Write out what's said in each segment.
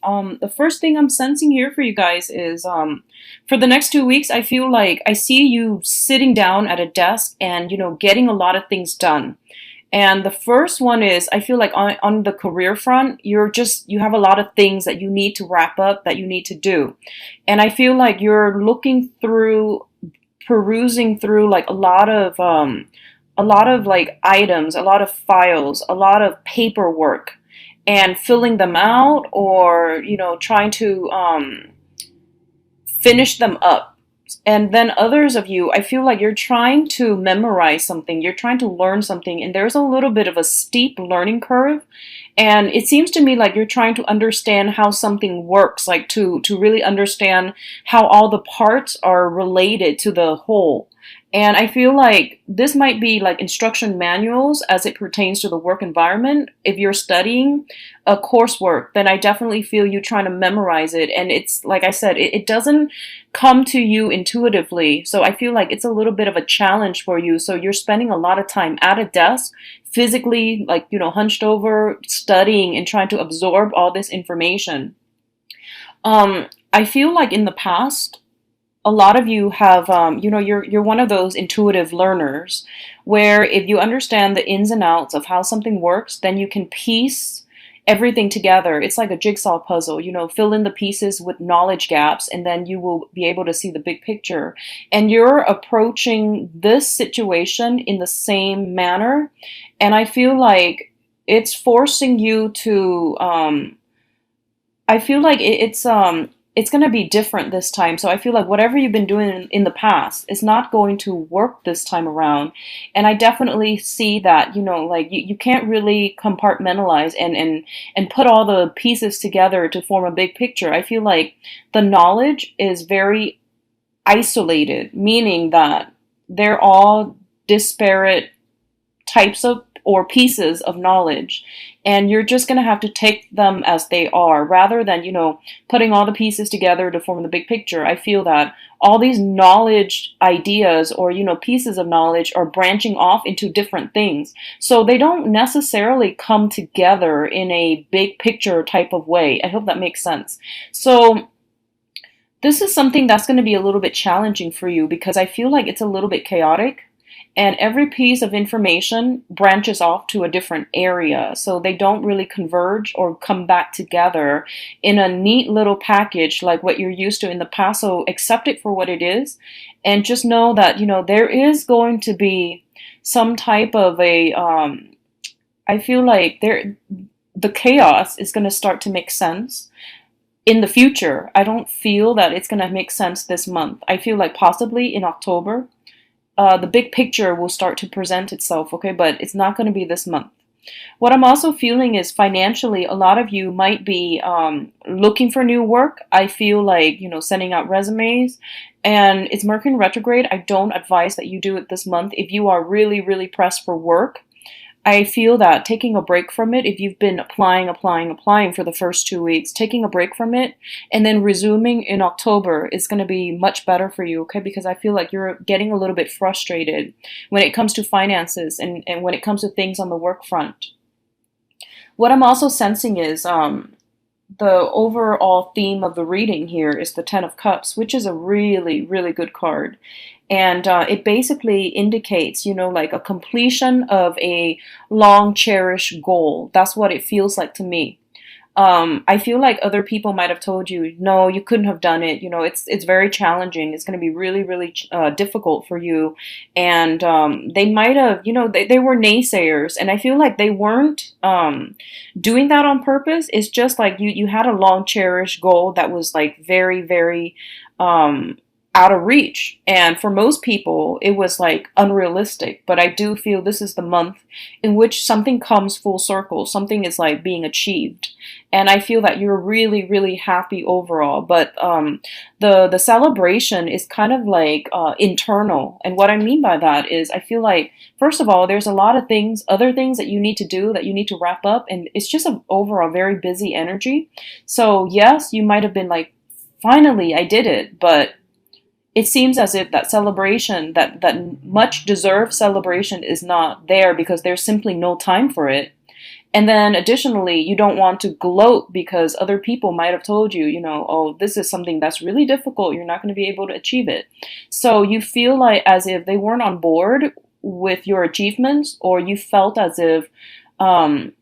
The first thing I'm sensing here for you guys is for the next 2 weeks, I feel like I see you sitting down at a desk and, getting a lot of things done. And the first one is I feel like on the career front, you have a lot of things that you need to wrap up, that you need to do. And I feel like you're perusing through like a lot of like items, a lot of files, a lot of paperwork and filling them out, or trying to finish them up. And then others of you, I feel like you're trying to memorize something, you're trying to learn something, and there's a little bit of a steep learning curve. And it seems to me like you're trying to understand how something works, like to really understand how all the parts are related to the whole. And I feel like this might be like instruction manuals as it pertains to the work environment. If you're studying a coursework, then I definitely feel you trying to memorize it. And it's like I said, it doesn't come to you intuitively. So I feel like it's a little bit of a challenge for you. So you're spending a lot of time at a desk, physically, like, hunched over, studying and trying to absorb all this information. I feel like in the past, a lot of you have, you're one of those intuitive learners where if you understand the ins and outs of how something works, then you can piece everything together. It's like a jigsaw puzzle, fill in the pieces with knowledge gaps, and then you will be able to see the big picture. And you're approaching this situation in the same manner. And I feel like it's forcing you to, I feel like it's going to be different this time. So I feel like whatever you've been doing in the past is not going to work this time around. And I definitely see that, like you can't really compartmentalize and put all the pieces together to form a big picture. I feel like the knowledge is very isolated, meaning that they're all disparate types of or pieces of knowledge, and you're just going to have to take them as they are rather than putting all the pieces together to form the big picture. I feel that all these knowledge ideas or pieces of knowledge are branching off into different things, so they don't necessarily come together in a big picture type of way. I hope that makes sense. So this is something that's going to be a little bit challenging for you because I feel like it's a little bit chaotic, and every piece of information branches off to a different area. So they don't really converge or come back together in a neat little package like what you're used to in the past. So accept it for what it is. And just know that, there is going to be some type of I feel like the chaos is going to start to make sense in the future. I don't feel that it's going to make sense this month. I feel like possibly in October the big picture will start to present itself, okay? But it's not going to be this month. What I'm also feeling is financially, a lot of you might be looking for new work. I feel like, sending out resumes, and it's Mercury retrograde. I don't advise that you do it this month. If you are really, really pressed for work, I feel that taking a break from it, if you've been applying for the first 2 weeks, taking a break from it and then resuming in October is going to be much better for you, okay? Because I feel like you're getting a little bit frustrated when it comes to finances and when it comes to things on the work front. What I'm also sensing is the overall theme of the reading here is the Ten of Cups, which is a really, really good card. And it basically indicates, like a completion of a long cherished goal. That's what it feels like to me. I feel like other people might have told you, no, you couldn't have done it. It's very challenging. It's going to be really, really difficult for you. And they might have, they were naysayers. And I feel like they weren't doing that on purpose. It's just like you had a long cherished goal that was like very, very out of reach. And for most people, it was like unrealistic. But I do feel this is the month in which something comes full circle. Something is like being achieved. And I feel that you're really, really happy overall. But the celebration is kind of like internal. And what I mean by that is I feel like, first of all, there's a lot of things, other things that you need to do, that you need to wrap up. And it's just an overall very busy energy. So yes, you might have been like, finally, I did it. But it seems as if that celebration, that much deserved celebration, is not there because there's simply no time for it. And then additionally, you don't want to gloat because other people might have told you, oh, this is something that's really difficult. You're not going to be able to achieve it. So you feel like as if they weren't on board with your achievements, or you felt as if um,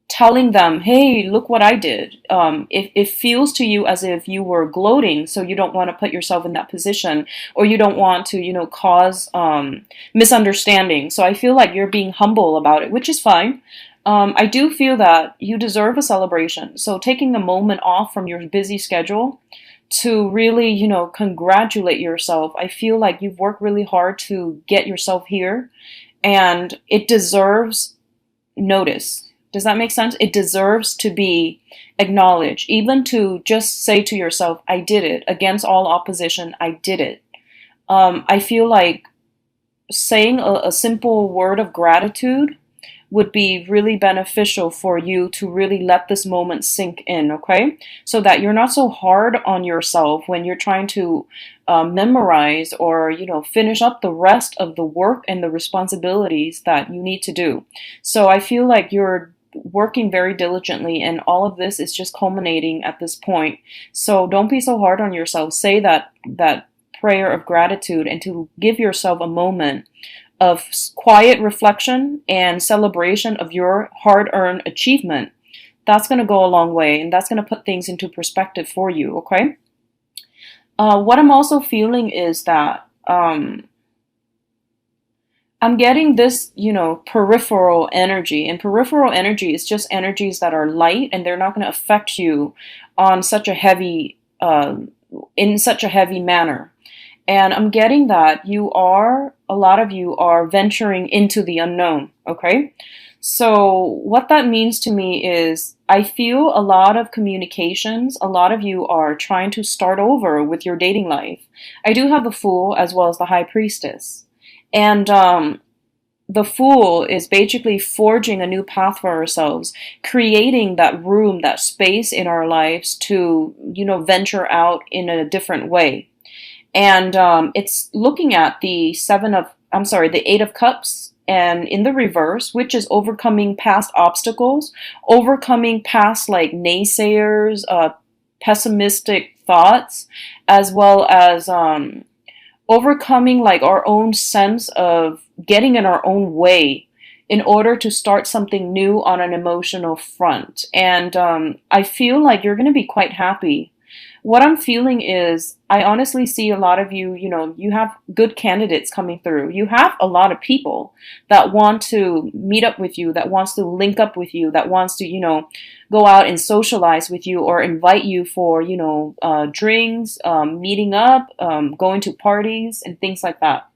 telling them, hey, look what I did. It feels to you as if you were gloating, so you don't want to put yourself in that position, or you don't want to, cause misunderstanding. So I feel like you're being humble about it, which is fine. I do feel that you deserve a celebration. So taking a moment off from your busy schedule to really, congratulate yourself. I feel like you've worked really hard to get yourself here, and it deserves notice. Does that make sense? It deserves to be acknowledged, even to just say to yourself, I did it. Against all opposition, I did it. I feel like saying a simple word of gratitude would be really beneficial for you to really let this moment sink in, okay? So that you're not so hard on yourself when you're trying to memorize or, finish up the rest of the work and the responsibilities that you need to do. So I feel like you're working very diligently, and all of this is just culminating at this point. So don't be so hard on yourself. Say that prayer of gratitude, and to give yourself a moment of quiet reflection and celebration of your hard-earned achievement. That's going to go a long way, and that's going to put things into perspective for you, okay? What I'm also feeling is that I'm getting this, peripheral energy. And peripheral energy is just energies that are light, and they're not going to affect you on such a heavy, in such a heavy manner. And I'm getting that a lot of you are venturing into the unknown, okay? So what that means to me is I feel a lot of communications, a lot of you are trying to start over with your dating life. I do have the Fool as well as the High Priestess. And the Fool is basically forging a new path for ourselves, creating that room, that space in our lives to, venture out in a different way. And it's looking at the Eight of Cups, and in the reverse, which is overcoming past obstacles, overcoming past like naysayers, pessimistic thoughts, as well as overcoming like our own sense of getting in our own way in order to start something new on an emotional front. And I feel like you're going to be quite happy. What I'm feeling is I honestly see a lot of you, you have good candidates coming through. You have a lot of people that want to meet up with you, that wants to link up with you, that wants to, go out and socialize with you or invite you for, drinks, meeting up, going to parties and things like that.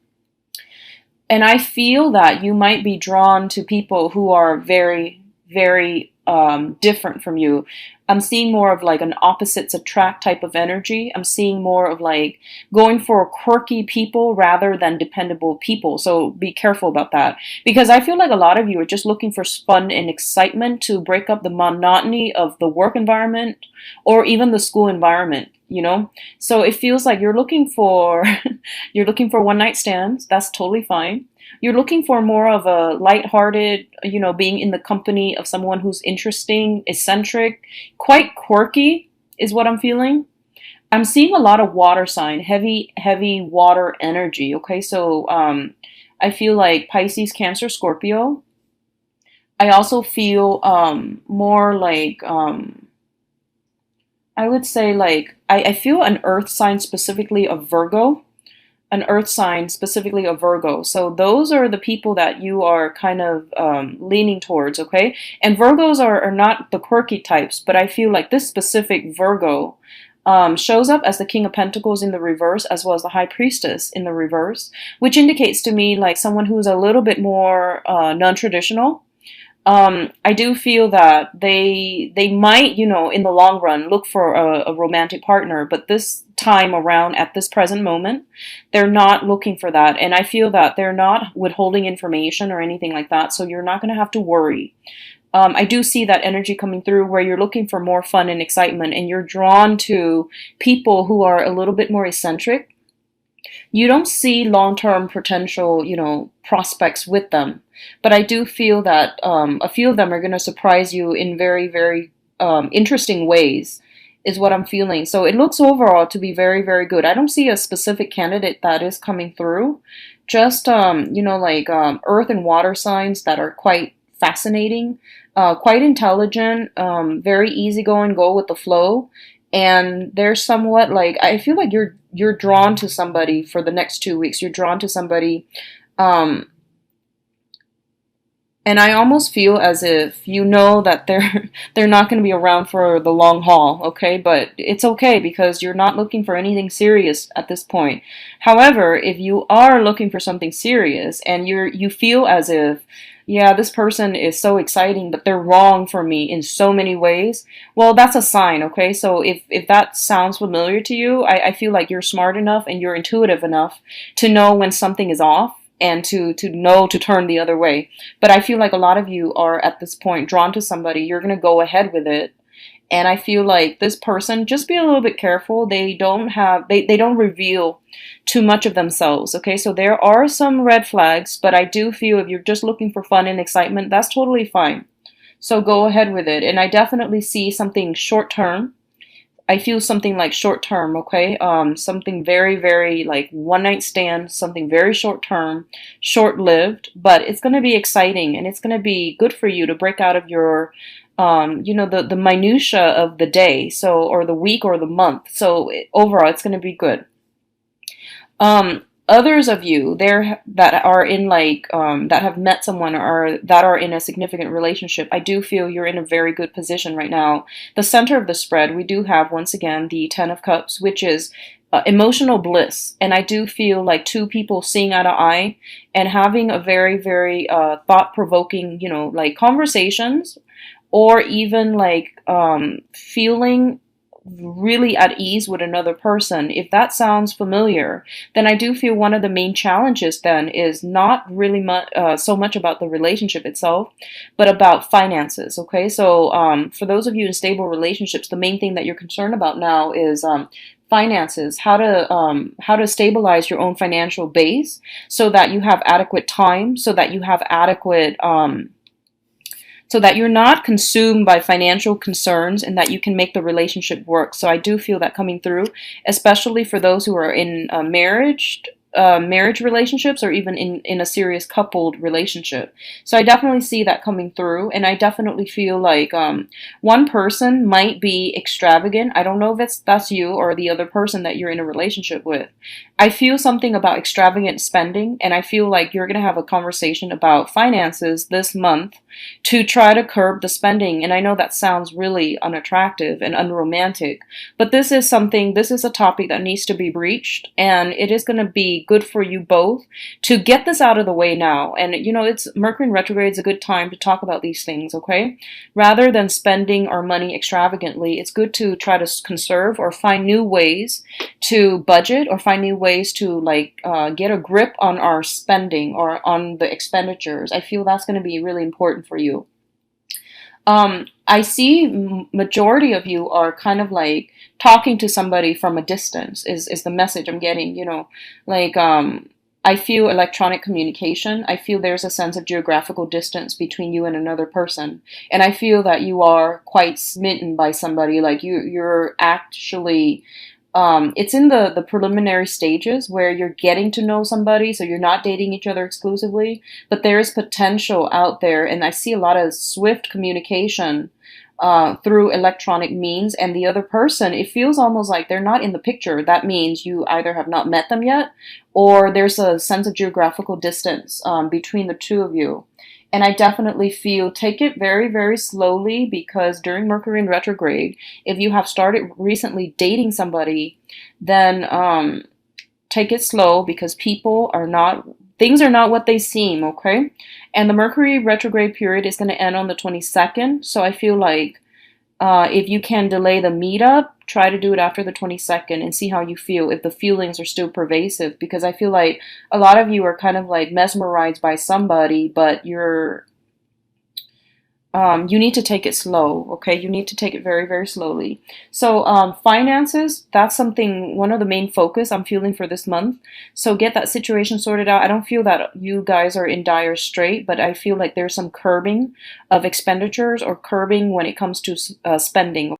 And I feel that you might be drawn to people who are very, very different from you. I'm seeing more of like an opposites attract type of energy. I'm seeing more of like going for quirky people rather than dependable people. So be careful about that, because I feel like a lot of you are just looking for fun and excitement to break up the monotony of the work environment or even the school environment. So it feels like you're looking for you're looking for one night stands. That's totally fine. You're looking for more of a lighthearted, being in the company of someone who's interesting, eccentric, quite quirky is what I'm feeling. I'm seeing a lot of water sign, heavy, heavy water energy. Okay, so I feel like Pisces, Cancer, Scorpio. I also feel more like I would say like I feel an earth sign, specifically of Virgo. An earth sign, specifically a Virgo. So those are the people that you are kind of leaning towards, okay? And Virgos are not the quirky types, but I feel like this specific Virgo shows up as the King of Pentacles in the reverse, as well as the High Priestess in the reverse, which indicates to me like someone who's a little bit more non-traditional. I do feel that they might, in the long run, look for a romantic partner, but this time around, at this present moment, they're not looking for that. And I feel that they're not withholding information or anything like that, so you're not going to have to worry. I do see that energy coming through where you're looking for more fun and excitement, and you're drawn to people who are a little bit more eccentric. You don't see long-term potential, prospects with them. but I do feel that a few of them are going to surprise you in very, very interesting ways, is what I'm feeling. So it looks overall to be very, very good. I don't see a specific candidate that is coming through. Just, like earth and water signs that are quite fascinating, quite intelligent, very easygoing, go with the flow. And they're somewhat like, I feel like you're drawn to somebody for the next 2 weeks. You're drawn to somebody, um, and I almost feel as if you know that they're not going to be around for the long haul, okay? But it's okay because you're not looking for anything serious at this point. However, if you are looking for something serious and you feel as if, yeah, this person is so exciting, but they're wrong for me in so many ways, well, that's a sign, okay? So if that sounds familiar to you, I feel like you're smart enough and you're intuitive enough to know when something is off and to know to turn the other way. But I feel like a lot of you are at this point drawn to somebody. You're going to go ahead with it. And I feel like this person, just be a little bit careful. They don't reveal too much of themselves. Okay, so there are some red flags, but I do feel if you're just looking for fun and excitement, that's totally fine. So go ahead with it. And I definitely see something short term. I feel something like short term, okay? Something very, very like one night stand, something very short term, short lived, but it's going to be exciting and it's going to be good for you to break out of your, the minutia of the day, so, or the week or the month. So overall, it's going to be good. Others of you there that are in that have met someone or that are in a significant relationship, I do feel you're in a very good position right now. The center of the spread, we do have once again the Ten of Cups, which is emotional bliss, and I do feel like two people seeing eye to eye and having a very, very thought-provoking, like conversations, or even like feeling really at ease with another person. If that sounds familiar, then I do feel one of the main challenges then is not really so much about the relationship itself, but about finances. Okay, so for those of you in stable relationships, the main thing that you're concerned about now is finances, how to stabilize your own financial base so that you have adequate time, so that you have adequate so that you're not consumed by financial concerns and that you can make the relationship work. So I do feel that coming through, especially for those who are in marriage relationships or even in a serious coupled relationship. So I definitely see that coming through, and I definitely feel like one person might be extravagant. I don't know if that's you or the other person that you're in a relationship with. I feel something about extravagant spending, and I feel like you're going to have a conversation about finances this month to try to curb the spending. And I know that sounds really unattractive and unromantic, but this is a topic that needs to be breached, and it is going to be good for you both to get this out of the way now. And it's Mercury in retrograde is a good time to talk about these things, okay? Rather than spending our money extravagantly, it's good to try to conserve or find new ways to budget or find new ways to get a grip on our spending or on the expenditures. I feel that's going to be really important for you. I see majority of you are kind of like talking to somebody from a distance is the message I'm getting, I feel electronic communication. I feel there's a sense of geographical distance between you and another person. And I feel that you are quite smitten by somebody, like you're actually it's in the preliminary stages where you're getting to know somebody, so you're not dating each other exclusively, but there is potential out there, and I see a lot of swift communication through electronic means, and the other person, it feels almost like they're not in the picture. That means you either have not met them yet, or there's a sense of geographical distance between the two of you. And I definitely feel take it very, very slowly, because during Mercury in retrograde, if you have started recently dating somebody, then take it slow, because things are not what they seem, okay? And the Mercury retrograde period is going to end on the 22nd. So I feel like if you can delay the meetup, try to do it after the 22nd and see how you feel, if the feelings are still pervasive, because I feel like a lot of you are kind of like mesmerized by somebody, but you're You need to take it slow, okay? You need to take it very, very slowly. So, finances, that's something, one of the main focus I'm feeling for this month. So get that situation sorted out. I don't feel that you guys are in dire strait, but I feel like there's some curbing of expenditures or curbing when it comes to spending.